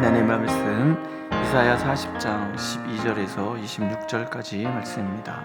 하나님의 말씀 이사야 40장 12절에서 26절까지 말씀입니다.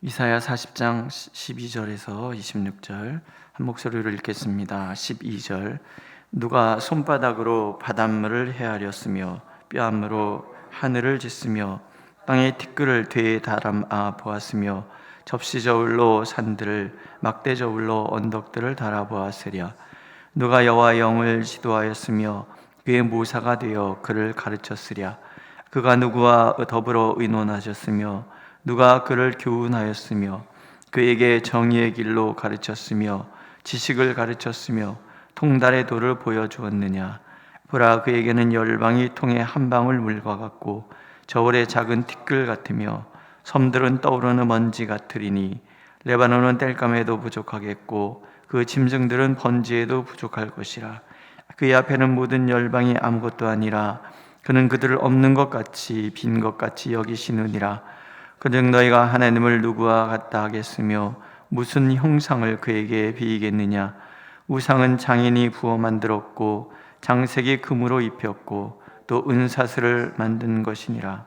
이사야 40장 12절에서 26절 한 목소리로 읽겠습니다. 12절 누가 손바닥으로 바닷물을 헤아렸으며 뺨으로 하늘을 쟀으며 땅의 티끌을 되에 달아 보았으며 접시 저울로 산들을 막대 저울로 언덕들을 달아 보았으랴. 누가 여호와의 영을 지도하였으며 그의 모사가 되어 그를 가르쳤으랴. 그가 누구와 더불어 의논하셨으며 누가 그를 교훈하였으며 그에게 정의의 길로 가르쳤으며 지식을 가르쳤으며 통달의 도를 보여주었느냐. 보라, 그에게는 열방이 통에 한 방울 물과 같고 저울의 작은 티끌 같으며 섬들은 떠오르는 먼지 같으리니 레바논은 땔감에도 부족하겠고 그 짐승들은 번지에도 부족할 것이라. 그의 앞에는 모든 열방이 아무것도 아니라 그는 그들을 없는 것 같이 빈 것 같이 여기시느니라. 그중 너희가 하나님을 누구와 같다 하겠으며 무슨 형상을 그에게 비이겠느냐. 우상은 장인이 부어 만들었고 장색이 금으로 입혔고 또 은사슬을 만든 것이니라.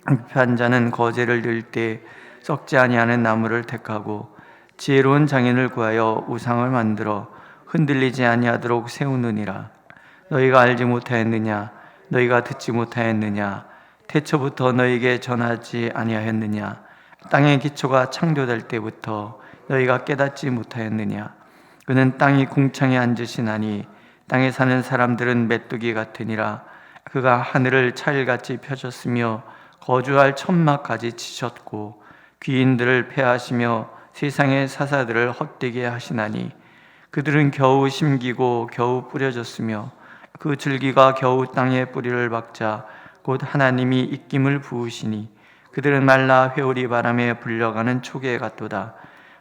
흡한 자는 거제를 들 때 썩지 아니하는 나무를 택하고 지혜로운 장인을 구하여 우상을 만들어 흔들리지 아니하도록 세우느니라. 너희가 알지 못하였느냐? 너희가 듣지 못하였느냐? 태초부터 너희에게 전하지 아니하였느냐? 땅의 기초가 창조될 때부터 너희가 깨닫지 못하였느냐? 그는 땅이 궁창에 앉으시나니 땅에 사는 사람들은 메뚜기 같으니라. 그가 하늘을 차일같이 펴셨으며 거주할 천막까지 치셨고 귀인들을 패하시며 세상의 사사들을 헛되게 하시나니 그들은 겨우 심기고 겨우 뿌려졌으며 그 줄기가 겨우 땅에 뿌리를 박자 곧 하나님이 입김을 부으시니 그들은 말라 회오리 바람에 불려가는 초계 같도다.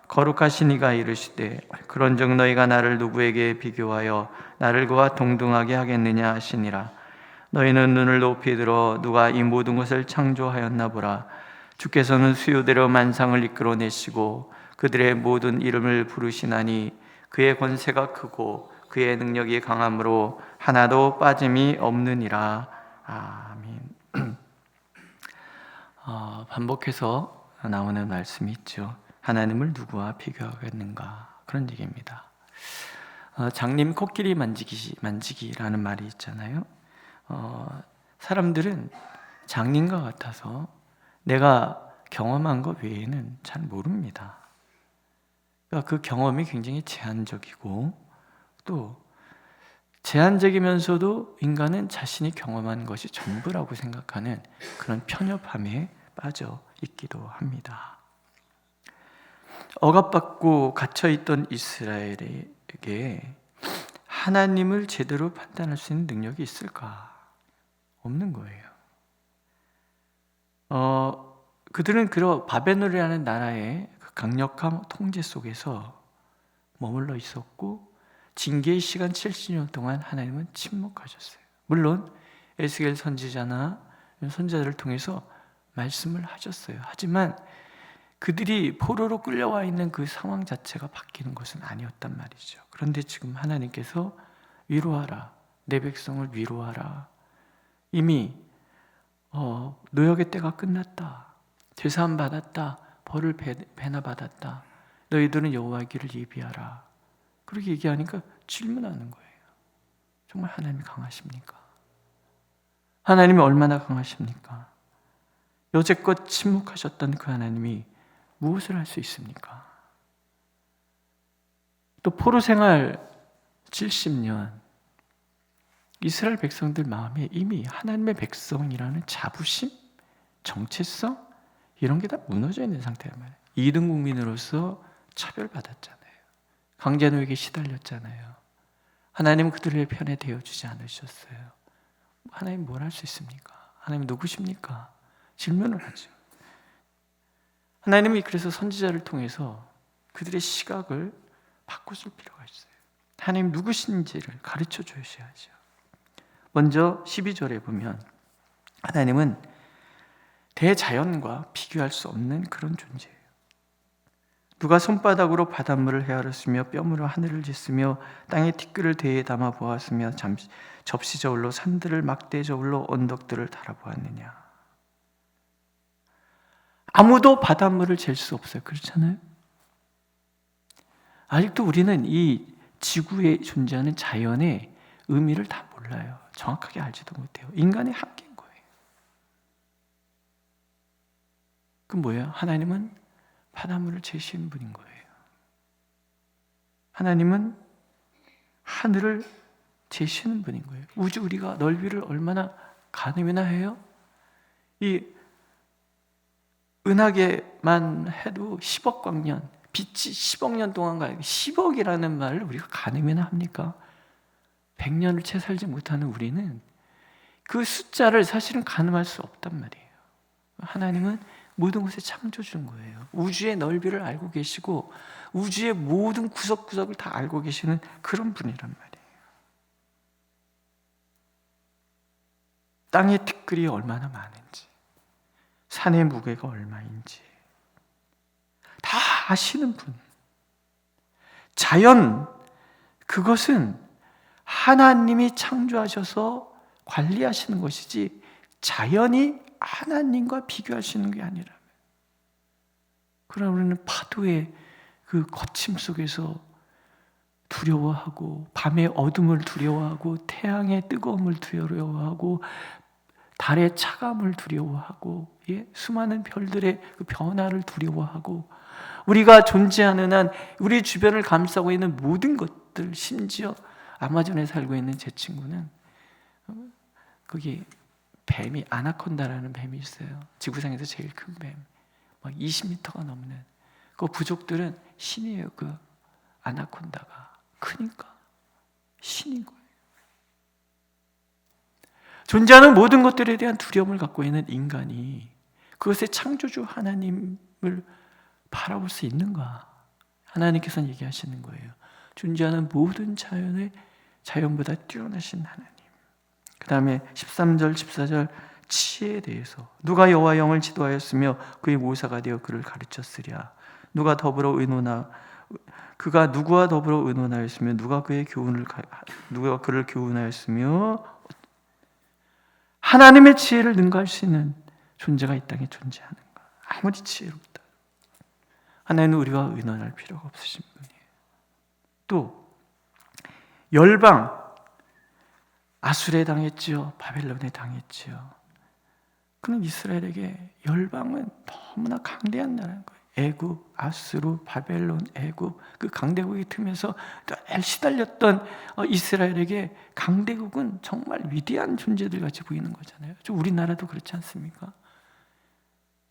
거룩하신 이가 이르시되 그런즉 너희가 나를 누구에게 비교하여 나를 그와 동등하게 하겠느냐 하시니라. 너희는 눈을 높이 들어 누가 이 모든 것을 창조하였나 보라. 주께서는 수요대로 만상을 이끌어내시고 그들의 모든 이름을 부르시나니 그의 권세가 크고 그의 능력이 강함으로 하나도 빠짐이 없느니라. 아멘. 반복해서 나오는 말씀이 있죠. 하나님을 누구와 비교하겠는가, 그런 얘기입니다. 장님 코끼리 만지기라는 말이 있잖아요. 사람들은 장님과 같아서 내가 경험한 것 외에는 잘 모릅니다. 그러니까 그 경험이 굉장히 제한적이고 또 제한적이면서도 인간은 자신이 경험한 것이 전부라고 생각하는 그런 편협함에 빠져 있기도 합니다. 억압받고 갇혀있던 이스라엘에게 하나님을 제대로 판단할 수 있는 능력이 있을까? 없는 거예요. 그들은 그 바벨론이라는 나라의 그 강력한 통제 속에서 머물러 있었고 징계의 시간 70년 동안 하나님은 침묵하셨어요. 물론 에스겔 선지자나 선지자들을 통해서 말씀을 하셨어요. 하지만 그들이 포로로 끌려와 있는 그 상황 자체가 바뀌는 것은 아니었단 말이죠. 그런데 지금 하나님께서 위로하라, 내 백성을 위로하라. 이미 노역의 때가 끝났다. 제사함 받았다. 벌을 배나 받았다. 너희들은 여호와의 길을 예비하라. 그렇게 얘기하니까 질문하는 거예요. 정말 하나님이 강하십니까? 하나님이 얼마나 강하십니까? 여태껏 침묵하셨던 그 하나님이 무엇을 할 수 있습니까? 또 포로 생활 70년, 이스라엘 백성들 마음에 이미 하나님의 백성이라는 자부심, 정체성 이런 게 다 무너져 있는 상태란 말이에요. 2등 국민으로서 차별받았잖아요. 강제노역에 시달렸잖아요. 하나님은 그들의 편에 대어주지 않으셨어요. 하나님 뭘 할 수 있습니까? 하나님 누구십니까? 질문을 하죠. 하나님이 그래서 선지자를 통해서 그들의 시각을 바꿔줄 필요가 있어요. 하나님 누구신지를 가르쳐 주셔야죠. 먼저 12절에 보면 하나님은 대자연과 비교할 수 없는 그런 존재예요. 누가 손바닥으로 바닷물을 헤아렸으며 뼘으로 하늘을 짓으며 땅에 티끌을 대에 담아 보았으며 접시 저울로 산들을 막대 저울로 언덕들을 달아보았느냐. 아무도 바닷물을 잴 수 없어요. 그렇잖아요? 아직도 우리는 이 지구에 존재하는 자연의 의미를 다 몰라요. 정확하게 알지도 못해요. 인간의 한계인 거예요. 그럼 뭐예요? 하나님은 바닷물을 재시는 분인 거예요. 하나님은 하늘을 재시는 분인 거예요. 우주 우리가 넓이를 얼마나 가늠이나 해요? 이 은하계만 해도 10억 광년, 빛이 10억 년 동안 가요. 10억이라는 말을 우리가 가늠이나 합니까? 100년을 채 살지 못하는 우리는 그 숫자를 사실은 가늠할 수 없단 말이에요. 하나님은 모든 것을 창조주인 거예요. 우주의 넓이를 알고 계시고 우주의 모든 구석구석을 다 알고 계시는 그런 분이란 말이에요. 땅의 티끌이 얼마나 많은지, 산의 무게가 얼마인지 다 아시는 분. 자연, 그것은 하나님이 창조하셔서 관리하시는 것이지 자연이 하나님과 비교하시는 게 아니라면. 그러나 우리는 파도의 그 거침 속에서 두려워하고 밤의 어둠을 두려워하고 태양의 뜨거움을 두려워하고 달의 차감을 두려워하고 수많은 별들의 그 변화를 두려워하고 우리가 존재하는 한 우리 주변을 감싸고 있는 모든 것들, 심지어 아마존에 살고 있는 제 친구는 거기 뱀이 아나콘다라는 뱀이 있어요. 지구상에서 제일 큰 뱀, 막 20m가 넘는 그 부족들은 신이에요. 그 아나콘다가 크니까 신인 거예요. 존재하는 모든 것들에 대한 두려움을 갖고 있는 인간이 그것의 창조주 하나님을 바라볼 수 있는가? 하나님께서는 얘기하시는 거예요. 존재하는 모든 자연보다 뛰어나신 하나님. 그 다음에 13절, 14절 치에 대해서 누가 여호와의 영을 지도하였으며 그의 모사가 되어 그를 가르쳤으랴. 그가 누구와 더불어 의논하였으며 누가 그를 교훈하였으며. 하나님의 지혜를 능가할 수 있는 존재가 이 땅에 존재하는가? 아무리 지혜롭다. 하나님은 우리와 의논할 필요가 없으신 분이에요. 또 열방, 아수르에 당했지요. 바벨론에 당했지요. 그는 이스라엘에게 열방은 너무나 강대한 나라인 거예요. 애굽, 아수르, 바벨론, 애굽, 그 강대국의 틈에서 늘 시달렸던 이스라엘에게 강대국은 정말 위대한 존재들 같이 보이는 거잖아요. 우리나라도 그렇지 않습니까?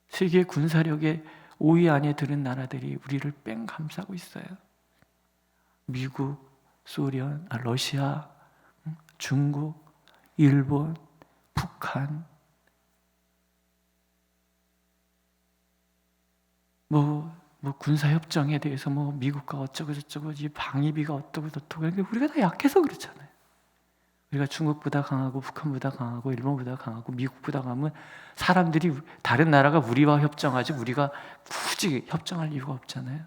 세계 군사력의 5위 안에 드는 나라들이 우리를 뺑 감싸고 있어요. 미국, 러시아, 중국, 일본, 북한, 군사협정에 대해서 미국과 어쩌고 저쩌고 방위비가 어떠고 저쩌고 우리가 다 약해서 그렇잖아요. 우리가 중국보다 강하고 북한보다 강하고 일본보다 강하고 미국보다 강하면 사람들이 다른 나라가 우리와 협정하지 우리가 굳이 협정할 이유가 없잖아요.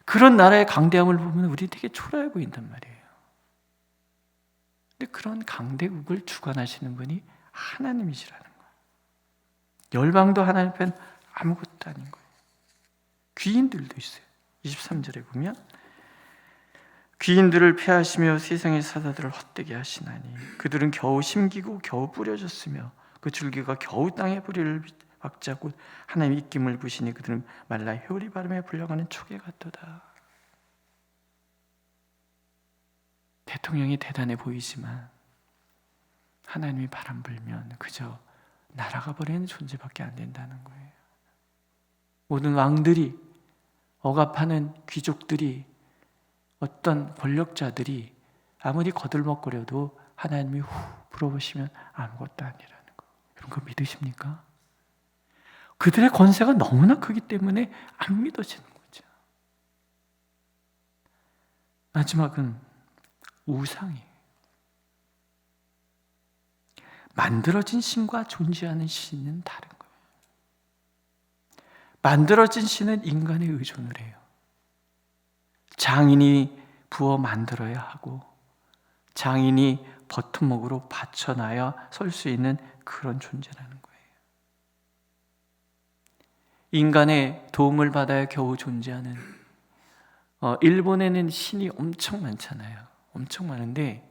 그런 나라의 강대함을 보면 우리 되게 초라해 보인단 말이에요. 근데 그런 강대국을 주관하시는 분이 하나님이시라는 거예요. 열방도 하나님 앞엔 아무것도 아닌 거예요. 귀인들도 있어요. 23절에 보면 귀인들을 패하시며 세상의 사자들을 헛되게 하시나니 그들은 겨우 심기고 겨우 뿌려졌으며 그 줄기가 겨우 땅에 뿌리를 박자고 하나님의 입김을 부시니 그들은 말라 회오리 바람에 불려가는 초계 같도다. 대통령이 대단해 보이지만 하나님이 바람 불면 그저 날아가 버리는 존재밖에 안 된다는 거예요. 모든 왕들이, 억압하는 귀족들이, 어떤 권력자들이 아무리 거들먹거려도 하나님이 후 불어보시면 아무것도 아니라는 거. 여러분 그거 믿으십니까? 그들의 권세가 너무나 크기 때문에 안 믿어지는 거죠. 마지막은 우상이에요. 만들어진 신과 존재하는 신은 다른 거예요. 만들어진 신은 인간에 의존을 해요. 장인이 부어 만들어야 하고 장인이 버팀목으로 받쳐놔야 설 수 있는 그런 존재라는 거예요. 인간의 도움을 받아야 겨우 존재하는, 일본에는 신이 엄청 많잖아요. 엄청 많은데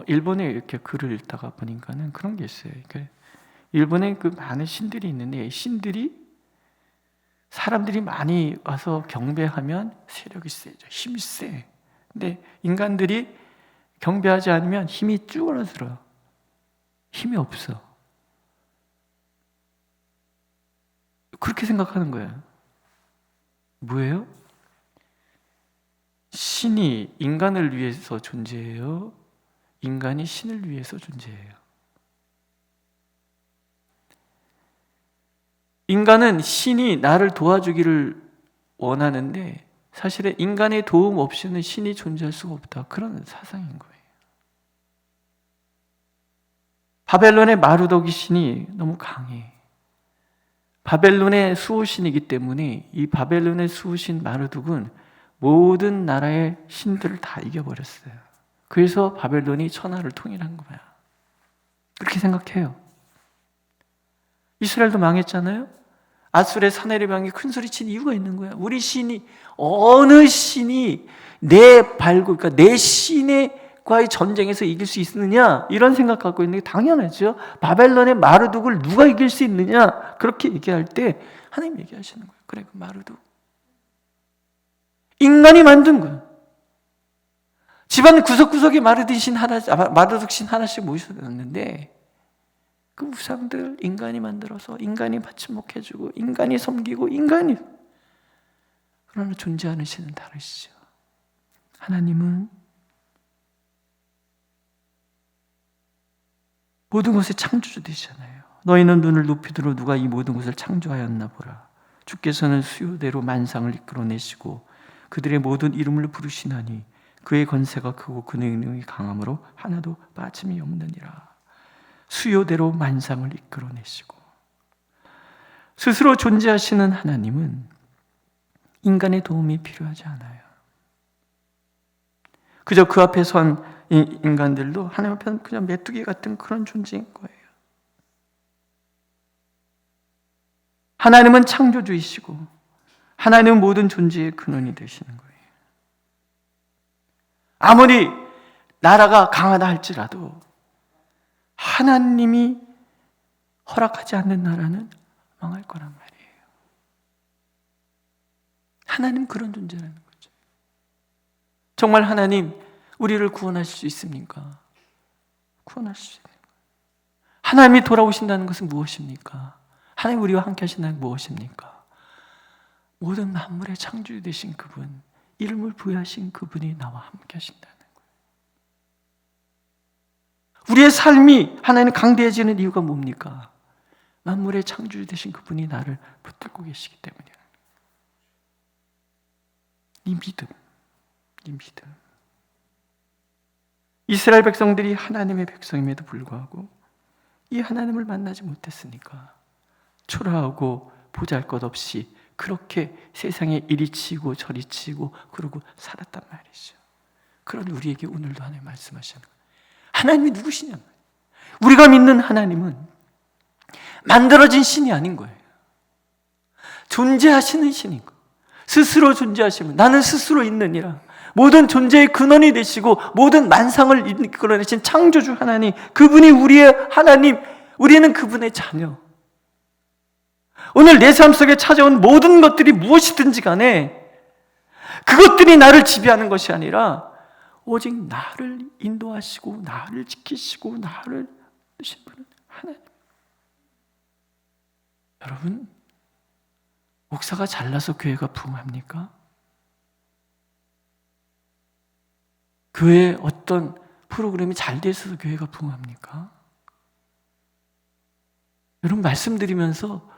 일본에 이렇게 글을 읽다가 보니까는 그런 게 있어요. 그러니까 일본에 그 많은 신들이 있는데 신들이 사람들이 많이 와서 경배하면 세력이 세죠. 힘이 세. 근데 인간들이 경배하지 않으면 힘이 쭈그러들어요. 힘이 없어. 그렇게 생각하는 거예요. 뭐예요? 신이 인간을 위해서 존재해요? 인간이 신을 위해서 존재해요? 인간은 신이 나를 도와주기를 원하는데 사실은 인간의 도움 없이는 신이 존재할 수가 없다. 그런 사상인 거예요. 바벨론의 마루더기 신이 너무 강해. 바벨론의 수호신이기 때문에 이 바벨론의 수호신 마루둑은 모든 나라의 신들을 다 이겨버렸어요. 그래서 바벨론이 천하를 통일한 거야. 그렇게 생각해요. 이스라엘도 망했잖아요. 아술의 사네립왕이 큰 소리 친 이유가 있는 거야. 우리 신이, 어느 신이 내 발굴, 그러니까 내 신과의 전쟁에서 이길 수 있느냐, 이런 생각 갖고 있는 게 당연하죠. 바벨론의 마르둑을 누가 이길 수 있느냐, 그렇게 얘기할 때 하나님 얘기하시는 거예요. 그래, 그 마르둑 인간이 만든 거예요. 집안 구석구석에 마르둑 신 하나씩 모셔놨는데 그 우상들 인간이 만들어서 인간이 받침목해주고 인간이 섬기고 인간이, 그러나 존재하는 신은 다르시죠. 하나님은 모든 것의 창조주 되시잖아요. 너희는 눈을 높이 들어 누가 이 모든 것을 창조하였나 보라. 주께서는 수요대로 만상을 이끌어내시고 그들의 모든 이름을 부르시나니 그의 권세가 크고 그 능력이 강함으로 하나도 빠짐이 없느니라. 수요대로 만상을 이끌어내시고 스스로 존재하시는 하나님은 인간의 도움이 필요하지 않아요. 그저 그 앞에 선 인간들도 하나님 앞에는 그냥 메뚜기 같은 그런 존재인 거예요. 하나님은 창조주이시고 하나님은 모든 존재의 근원이 되시는 거예요. 아무리 나라가 강하다 할지라도 하나님이 허락하지 않는 나라는 망할 거란 말이에요. 하나님 그런 존재라는 거죠. 정말 하나님 우리를 구원하실 수 있습니까? 구원하실 수 있는 거예요. 하나님이 돌아오신다는 것은 무엇입니까? 하나님 우리와 함께 하신다는 것은 무엇입니까? 모든 만물의 창조주 되신 그분, 이름을 부여하신 그분이 나와 함께 하신다는 거예요. 우리의 삶이 하나님 강대해지는 이유가 뭡니까? 만물의 창조주 되신 그분이 나를 붙들고 계시기 때문이에요. 이 믿음. 이스라엘 백성들이 하나님의 백성임에도 불구하고 이 하나님을 만나지 못했으니까 초라하고 보잘것없이 그렇게 세상에 이리 치고 저리 치고 그러고 살았단 말이죠. 그런 우리에게 오늘도 하나님 말씀하시는 거예요. 하나님이 누구시냐? 우리가 믿는 하나님은 만들어진 신이 아닌 거예요. 존재하시는 신인 거예요. 스스로 존재하시면 나는 스스로 있느니라. 모든 존재의 근원이 되시고 모든 만상을 이끌어내신 창조주 하나님, 그분이 우리의 하나님, 우리는 그분의 자녀. 오늘 내 삶 속에 찾아온 모든 것들이 무엇이든지 간에 그것들이 나를 지배하는 것이 아니라 오직 나를 인도하시고 나를 지키시고 나를 주신 분은 하나님. 여러분, 목사가 잘나서 교회가 부흥합니까? 교회에 어떤 프로그램이 잘 돼 있어서 교회가 부흥합니까? 여러분, 말씀드리면서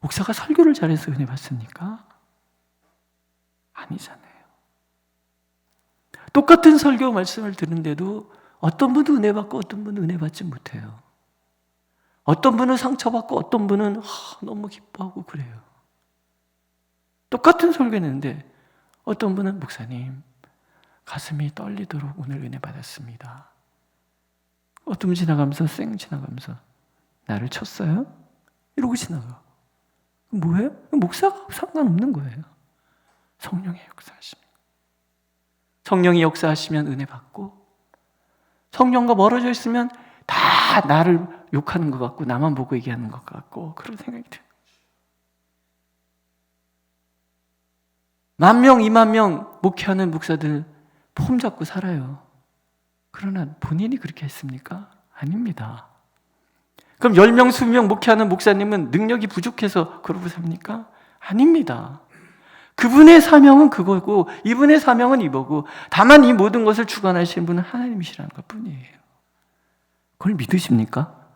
목사가 설교를 잘해서 은혜 받습니까? 아니잖아요. 똑같은 설교 말씀을 듣는데도 어떤 분은 은혜 받고 어떤 분은 은혜 받지 못해요. 어떤 분은 상처받고 어떤 분은 너무 기뻐하고 그래요. 똑같은 설교했는데 어떤 분은 목사님 가슴이 떨리도록 오늘 은혜 받았습니다. 어떤 분 지나가면서 지나가면서 나를 쳤어요? 이러고 지나가. 뭐예요? 목사가 상관없는 거예요. 성령의 역사하십니다. 성령이 역사하시면 은혜 받고, 성령과 멀어져 있으면 다 나를 욕하는 것 같고 나만 보고 얘기하는 것 같고 그런 생각이 들어요. 10,000명, 20,000명 목회하는 목사들 폼 잡고 살아요. 그러나 본인이 그렇게 했습니까? 아닙니다. 그럼 10명, 20명 목회하는 목사님은 능력이 부족해서 그러고 삽니까? 아닙니다. 그분의 사명은 그거고 이분의 사명은 이거고, 다만 이 모든 것을 주관하시는 분은 하나님이시라는 것 뿐이에요. 그걸 믿으십니까?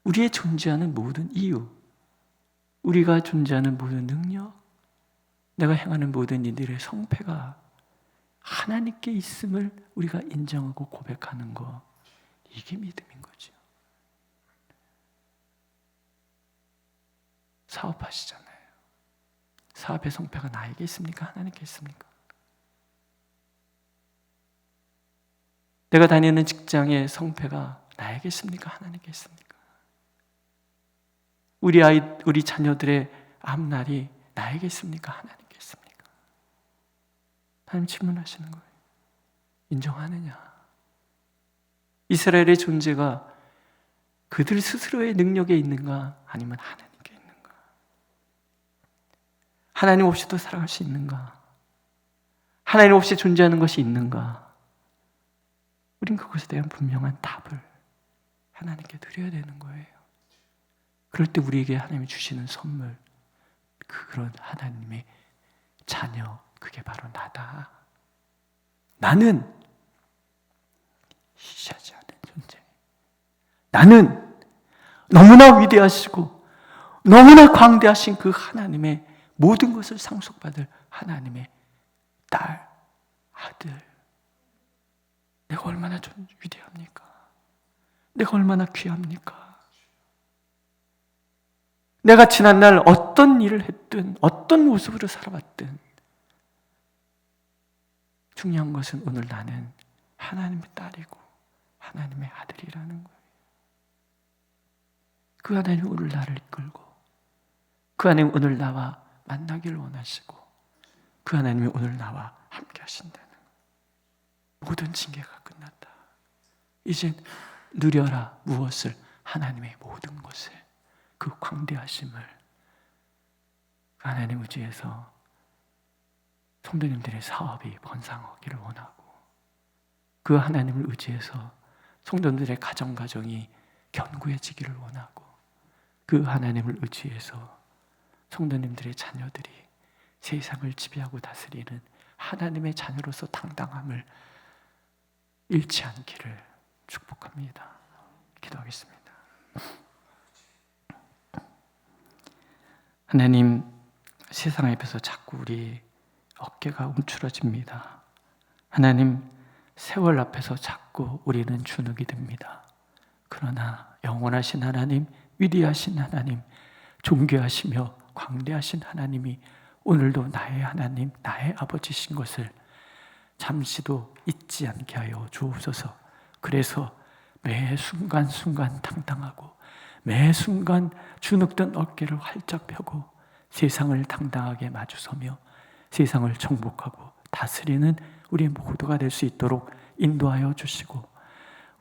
우리의 존재하는 모든 이유, 우리가 존재하는 모든 능력, 내가 행하는 모든 이들의 성패가 하나님께 있음을 우리가 인정하고 고백하는 것, 이게 믿음인 거죠. 사업하시잖아요. 사업의 성패가 나에게 있습니까? 하나님께 있습니까? 내가 다니는 직장의 성패가 나에게 있습니까? 하나님께 있습니까? 우리 자녀들의 앞날이 나에게 있습니까? 하나님께 있습니까? 하나님 질문하시는 거예요. 인정하느냐? 이스라엘의 존재가 그들 스스로의 능력에 있는가? 아니면 하나님께 있는가? 하나님 없이도 살아갈 수 있는가? 하나님 없이 존재하는 것이 있는가? 우린 그것에 대한 분명한 답을 하나님께 드려야 되는 거예요. 그럴 때 우리에게 하나님이 주시는 선물, 그런 하나님의 자녀, 그게 바로 나다. 나는 희시하지 않은 존재. 나는 너무나 위대하시고 너무나 광대하신 그 하나님의 모든 것을 상속받을 하나님의 딸, 아들. 내가 얼마나 위대합니까? 내가 얼마나 귀합니까? 내가 지난날 어떤 일을 했든 어떤 모습으로 살아왔든 중요한 것은 오늘 나는 하나님의 딸이고 하나님의 아들이라는 거예요. 그 하나님이 오늘 나를 이끌고, 그 하나님이 오늘 나와 만나기를 원하시고, 그 하나님이 오늘 나와 함께 하신다는 거예요. 모든 징계가 끝났다. 이젠 누려라. 무엇을? 하나님의 모든 것을, 그 광대하심을. 하나님 의지에서 성도님들의 사업이 번성하기를 원하고, 그 하나님을 의지해서 성도님들의 가정이 견고해지기를 원하고, 그 하나님을 의지해서 성도님들의 자녀들이 세상을 지배하고 다스리는 하나님의 자녀로서 당당함을 잃지 않기를 축복합니다. 기도하겠습니다. 하나님, 세상 앞에서 자꾸 우리 어깨가 움츠러집니다. 하나님, 세월 앞에서 자꾸 우리는 주눅이 듭니다. 그러나 영원하신 하나님, 위대하신 하나님, 존귀하시며 광대하신 하나님이 오늘도 나의 하나님, 나의 아버지신 것을 잠시도 잊지 않게 하여 주옵소서. 그래서 매 순간순간 당당하고, 매 순간 주눅든 어깨를 활짝 펴고 세상을 당당하게 마주서며 세상을 정복하고 다스리는 우리 모두가 될 수 있도록 인도하여 주시고,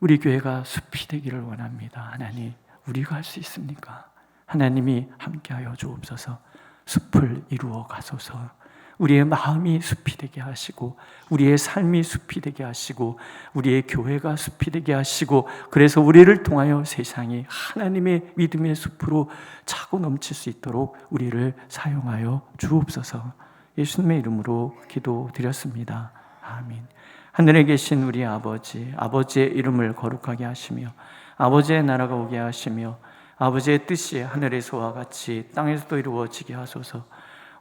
우리 교회가 숲이 되기를 원합니다. 하나님, 우리가 할 수 있습니까? 하나님이 함께하여 주옵소서. 숲을 이루어 가소서. 우리의 마음이 숲이 되게 하시고, 우리의 삶이 숲이 되게 하시고, 우리의 교회가 숲이 되게 하시고, 그래서 우리를 통하여 세상이 하나님의 믿음의 숲으로 차고 넘칠 수 있도록 우리를 사용하여 주옵소서. 예수님의 이름으로 기도드렸습니다. 아멘. 하늘에 계신 우리 아버지, 아버지의 이름을 거룩하게 하시며 아버지의 나라가 오게 하시며 아버지의 뜻이 하늘에서와 같이 땅에서도 이루어지게 하소서.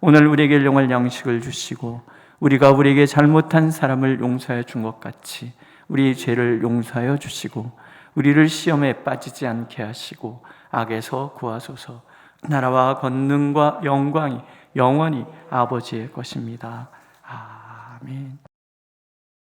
오늘 우리에게 일용할 양식을 주시고 우리가 우리에게 잘못한 사람을 용서해 준 것 같이 우리 죄를 용서하여 주시고 우리를 시험에 빠지지 않게 하시고 악에서 구하소서. 나라와 권능과 영광이 영원히 아버지의 것입니다. 아멘.